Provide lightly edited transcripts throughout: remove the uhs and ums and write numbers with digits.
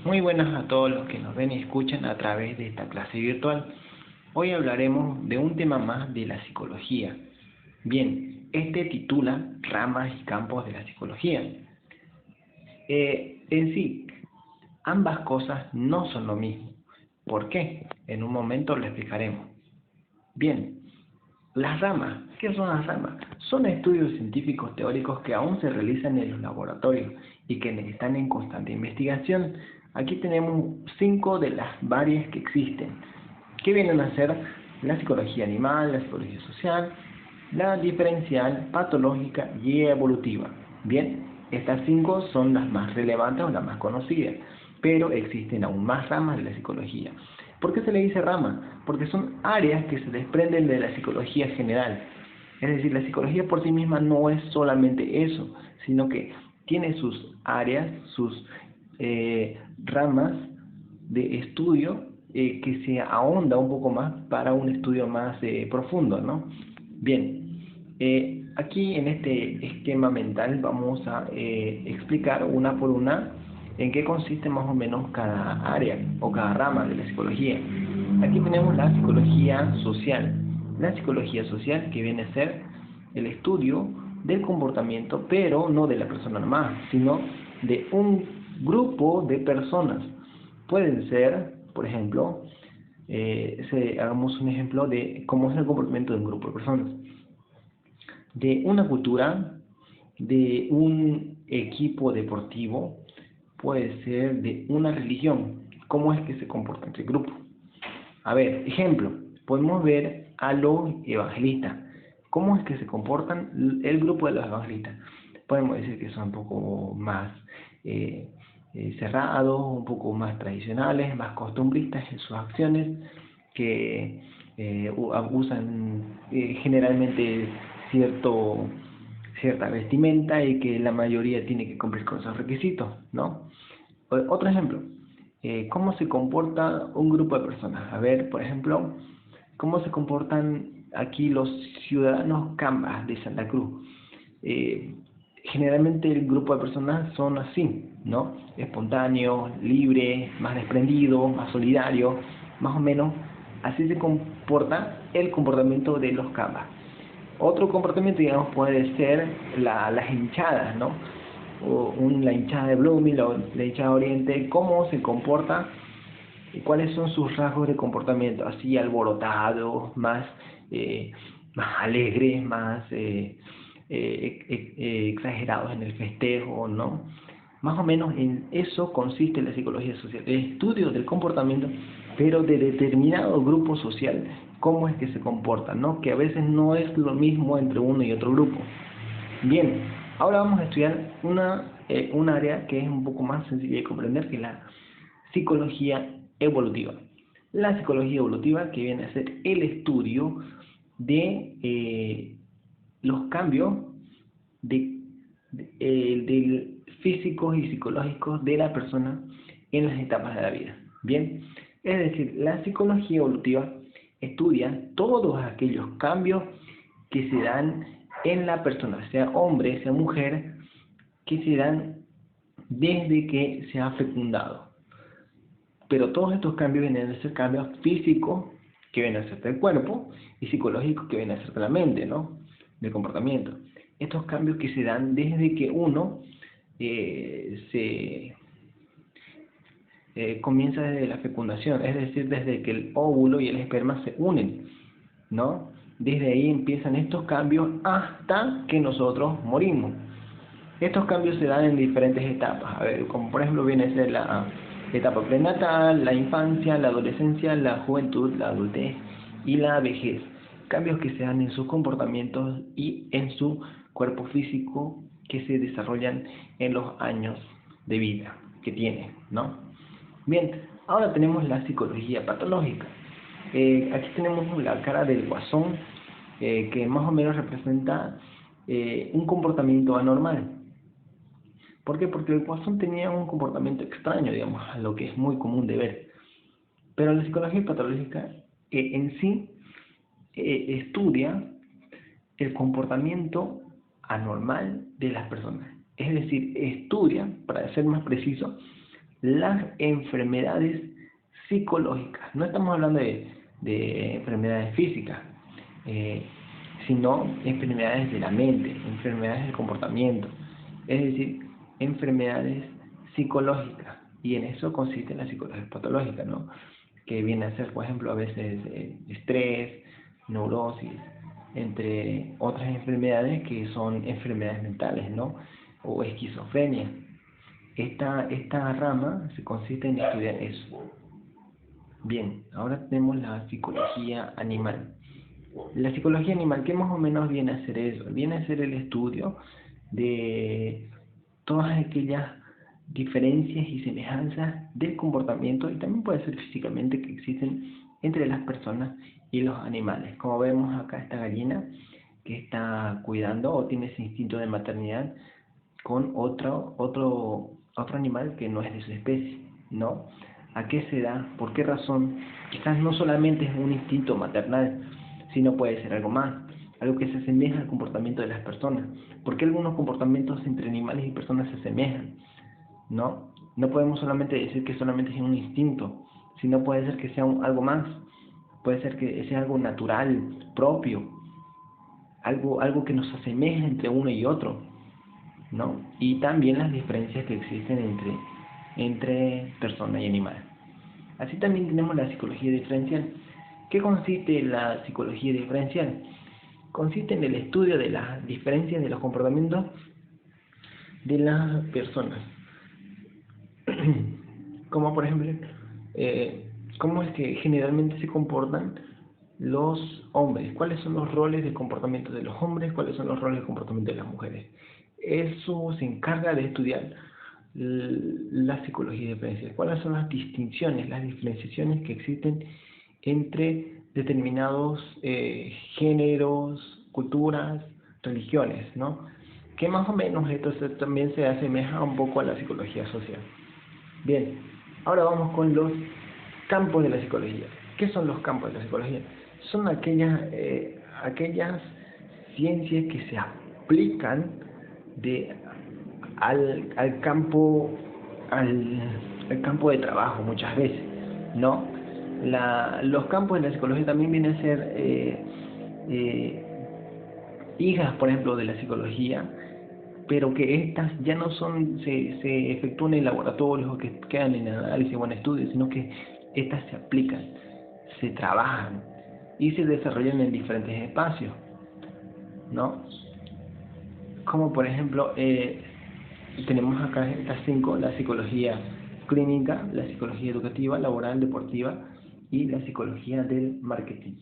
Muy buenas a todos los que nos ven y escuchan a través de esta clase virtual. Hoy hablaremos de un tema más de la psicología. Bien, este titula Ramas y campos de la psicología. En sí, ambas cosas no son lo mismo. ¿Por qué? En un momento lo explicaremos. Bien, las ramas. ¿Qué son las ramas? Son estudios científicos teóricos que aún se realizan en los laboratorios y que están en constante investigación. Aquí tenemos 5 de las varias que existen, que vienen a ser la psicología animal, la psicología social, la diferencial, patológica y evolutiva. Bien, estas 5 son las más relevantes o las más conocidas, pero existen aún más ramas de la psicología. ¿Por qué se le dice rama? Porque son áreas que se desprenden de la psicología general. Es decir, la psicología por sí misma no es solamente eso, sino que tiene sus áreas, sus ramas de estudio que se ahonda un poco más para un estudio más profundo, ¿no? Bien, aquí en este esquema mental vamos a explicar una por una en qué consiste más o menos cada área o cada rama de la psicología. Aquí tenemos la psicología social. La psicología social que viene a ser el estudio del comportamiento, pero no de la persona nomás, sino de un grupo de personas. Pueden ser, por ejemplo, hagamos un ejemplo de cómo es el comportamiento de un grupo de personas, de una cultura, de un equipo deportivo, puede ser de una religión, cómo es que se comporta entre grupos. A ver, ejemplo, podemos ver a los evangelistas. ¿Cómo es que se comportan el grupo de los evangelistas? Podemos decir que son un poco más cerrados, un poco más tradicionales, más costumbristas en sus acciones, que usan generalmente cierta vestimenta y que la mayoría tiene que cumplir con esos requisitos, ¿no? Otro ejemplo, ¿cómo se comporta un grupo de personas? A ver, por ejemplo, ¿cómo se comportan aquí los ciudadanos Cambas de Santa Cruz? Eh, Generalmente el grupo de personas son así, ¿no? Espontáneos, libres, más desprendidos, más solidarios, más o menos así se comporta el comportamiento de los Cambas. Otro comportamiento, digamos, puede ser las hinchadas, ¿no? La hinchada de Blooming, la hinchada de Oriente, cómo se comporta y cuáles son sus rasgos de comportamiento, así alborotados, más alegres, más exagerados en el festejo, ¿no? Más o menos en eso consiste la psicología social, el estudio del comportamiento, pero de determinado grupo social, cómo es que se comporta, ¿no? Que a veces no es lo mismo entre uno y otro grupo. Bien, ahora vamos a estudiar un área que es un poco más sencilla de comprender, que es la psicología evolutiva. La psicología evolutiva, que viene a ser el estudio de los cambios de físicos y psicológicos de la persona en las etapas de la vida. Bien, es decir, la psicología evolutiva estudia todos aquellos cambios que se dan en la persona, sea hombre, sea mujer, que se dan desde que se ha fecundado. Pero todos estos cambios vienen a ser cambios físicos, que vienen a ser del cuerpo, y psicológicos, que vienen a ser de la mente, ¿no? Del comportamiento. Estos cambios que se dan desde que uno comienza desde la fecundación, es decir, desde que el óvulo y el esperma se unen, ¿no? Desde ahí empiezan estos cambios hasta que nosotros morimos. Estos cambios se dan en diferentes etapas, a ver, como por ejemplo viene a ser la etapa prenatal, la infancia, la adolescencia, la juventud, la adultez y la vejez. Cambios que se dan en sus comportamientos y en su cuerpo físico que se desarrollan en los años de vida que tiene, ¿no? Bien, ahora tenemos la psicología patológica. Aquí tenemos la cara del guasón, que más o menos representa un comportamiento anormal. ¿Por qué? Porque el guasón tenía un comportamiento extraño, digamos, a lo que es muy común de ver. Pero la psicología patológica en sí estudia el comportamiento anormal de las personas. Es decir, estudia, para ser más preciso, las enfermedades psicológicas. No estamos hablando de enfermedades físicas, sino enfermedades de la mente, enfermedades del comportamiento, es decir, enfermedades psicológicas. Y en eso consiste la psicología patológica, ¿no? Que viene a ser, por ejemplo, a veces estrés, neurosis, entre otras enfermedades que son enfermedades mentales, ¿no? O esquizofrenia. Esta rama se consiste en estudiar eso. Bien, ahora tenemos la psicología animal. La psicología animal, ¿qué más o menos viene a ser eso? Viene a ser el estudio de todas aquellas diferencias y semejanzas del comportamiento, y también puede ser físicamente, que existen entre las personas y los animales. Como vemos acá, esta gallina que está cuidando o tiene ese instinto de maternidad con otro animal que no es de su especie, ¿no? ¿A qué se da? ¿Por qué razón? Quizás no solamente es un instinto maternal, sino puede ser algo más, algo que se asemeja al comportamiento de las personas. ¿Por qué algunos comportamientos entre animales y personas se asemejan? ¿No? No podemos solamente decir que solamente es un instinto, sino puede ser que sea algo más, puede ser que sea algo natural, propio, algo que nos asemeja entre uno y otro, ¿no? Y también las diferencias que existen entre persona y animal. Así también tenemos la psicología diferencial. ¿Qué consiste la psicología diferencial? Consiste en el estudio de las diferencias de los comportamientos de las personas. Como por ejemplo, cómo es que generalmente se comportan los hombres, cuáles son los roles de comportamiento de los hombres, cuáles son los roles de comportamiento de las mujeres. Eso se encarga de estudiar la psicología diferencial. ¿Cuáles son las distinciones, las diferenciaciones que existen entre determinados géneros, culturas, religiones, ¿no? Que más o menos esto también se asemeja un poco a la psicología social. Bien, ahora vamos con los campos de la psicología. ¿Qué son los campos de la psicología? Son aquellas ciencias que se aplican al campo al campo de trabajo muchas veces, ¿no? Los campos de la psicología también vienen a ser hijas, por ejemplo, de la psicología, pero que estas ya no se efectúan en laboratorios o que quedan en análisis o en estudios, sino que estas se aplican, se trabajan y se desarrollan en diferentes espacios, ¿no? Como por ejemplo, tenemos acá estas 5: la psicología clínica, la psicología educativa, laboral, deportiva y la psicología del marketing.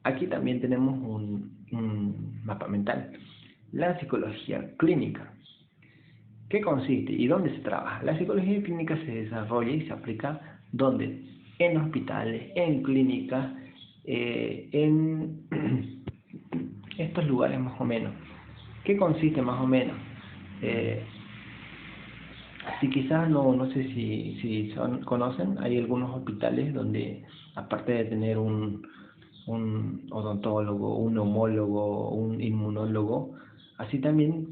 Aquí también tenemos un mapa mental. La psicología clínica. ¿Qué consiste y dónde se trabaja? La psicología clínica se desarrolla y se aplica ¿dónde? En hospitales, en clínicas, en estos lugares más o menos. ¿Qué consiste más o menos? Si quizás no sé si conocen, hay algunos hospitales donde, aparte de tener un odontólogo, un neumólogo, un inmunólogo, así también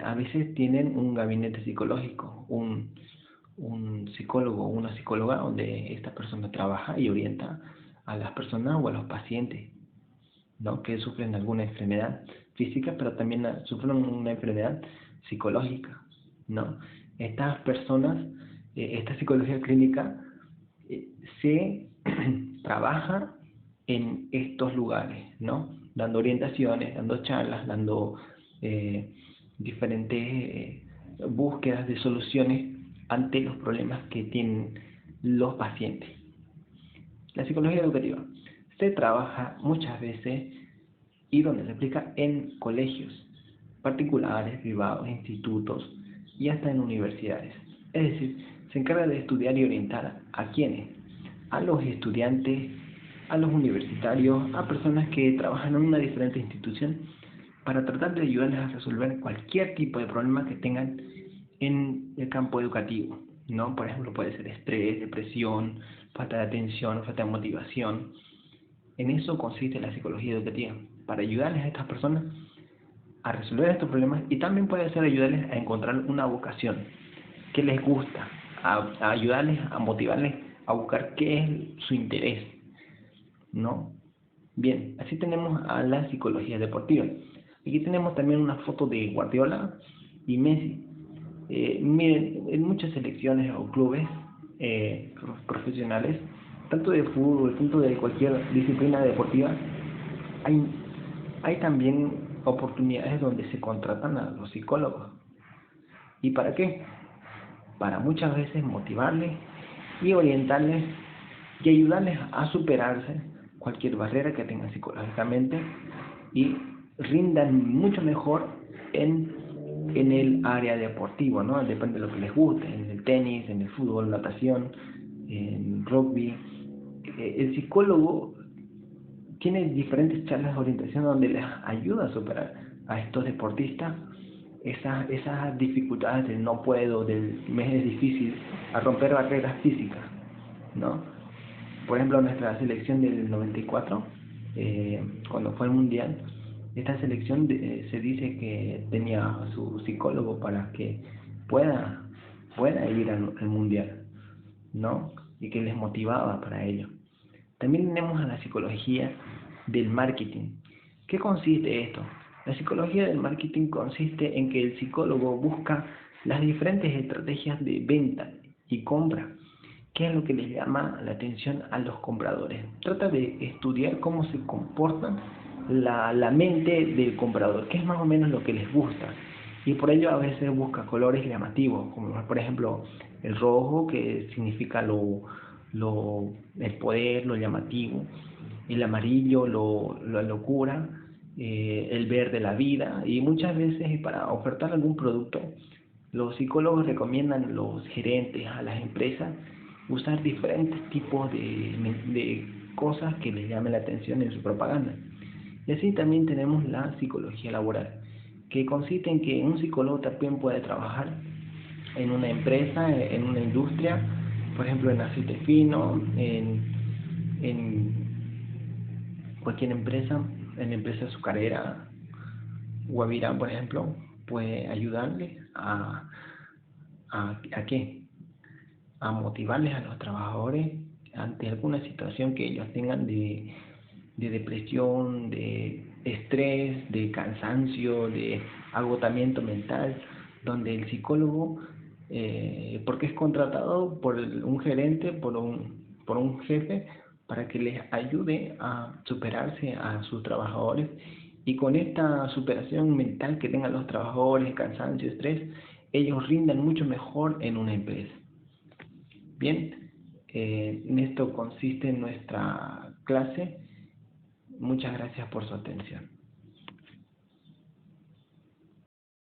a veces tienen un gabinete psicológico, un psicólogo o una psicóloga donde esta persona trabaja y orienta a las personas o a los pacientes, ¿no? Que sufren alguna enfermedad física, pero también sufren una enfermedad psicológica, ¿no? Estas personas, esta psicología clínica se trabaja en estos lugares, ¿no? Dando orientaciones, dando charlas, dando diferentes búsquedas de soluciones ante los problemas que tienen los pacientes. La psicología educativa se trabaja muchas veces y donde se aplica en colegios particulares, privados, institutos y hasta en universidades. Es decir, se encarga de estudiar y orientar a quienes, a los estudiantes, a los universitarios, a personas que trabajan en una diferente institución para tratar de ayudarles a resolver cualquier tipo de problema que tengan en el campo educativo, ¿no? Por ejemplo, puede ser estrés, depresión, falta de atención, falta de motivación. En eso consiste la psicología educativa, para ayudarles a estas personas a resolver estos problemas, y también puede ser ayudarles a encontrar una vocación que les gusta, a ayudarles, a motivarles a buscar qué es su interés, ¿no? Bien, así tenemos a la psicología deportiva. Aquí tenemos también una foto de Guardiola y Messi. Miren, en muchas selecciones o clubes profesionales, tanto de fútbol, tanto de cualquier disciplina deportiva, hay, hay también oportunidades donde se contratan a los psicólogos. ¿Y para qué? Para muchas veces motivarles y orientarles y ayudarles a superarse cualquier barrera que tengan psicológicamente y rindan mucho mejor en el área deportiva, ¿no? Depende de lo que les guste, en el tenis, en el fútbol, natación, en rugby. El psicólogo tiene diferentes charlas de orientación donde les ayuda a superar a estos deportistas esas dificultades del no puedo, del me es difícil, a romper barreras físicas, ¿no? Por ejemplo, nuestra selección del 94, cuando fue al Mundial, esta selección se dice que tenía a su psicólogo para que pueda, pueda ir al Mundial, ¿no? Y que les motivaba para ello. También tenemos a la psicología del marketing. ¿Qué consiste esto? La psicología del marketing consiste en que el psicólogo busca las diferentes estrategias de venta y compra. ¿Qué es lo que les llama la atención a los compradores? Trata de estudiar cómo se comporta la mente del comprador, qué es más o menos lo que les gusta. Y por ello a veces busca colores llamativos, como por ejemplo el rojo, que significa el poder, lo llamativo, el amarillo, la locura, el verde, la vida, y muchas veces para ofertar algún producto, los psicólogos recomiendan a los gerentes, a las empresas, usar diferentes tipos de cosas que les llamen la atención en su propaganda. Y así también tenemos la psicología laboral, que consiste en que un psicólogo también puede trabajar en una empresa, en una industria, por ejemplo en aceite fino, en cualquier empresa, en la empresa azucarera, Guavirá, por ejemplo, puede ayudarle ¿a qué? A motivarles a los trabajadores ante alguna situación que ellos tengan de depresión, de estrés, de cansancio, de agotamiento mental, donde el psicólogo, porque es contratado por un gerente, por un jefe, para que les ayude a superarse a sus trabajadores y con esta superación mental que tengan los trabajadores, cansancio, estrés, ellos rindan mucho mejor en una empresa. Bien, en esto consiste nuestra clase. Muchas gracias por su atención.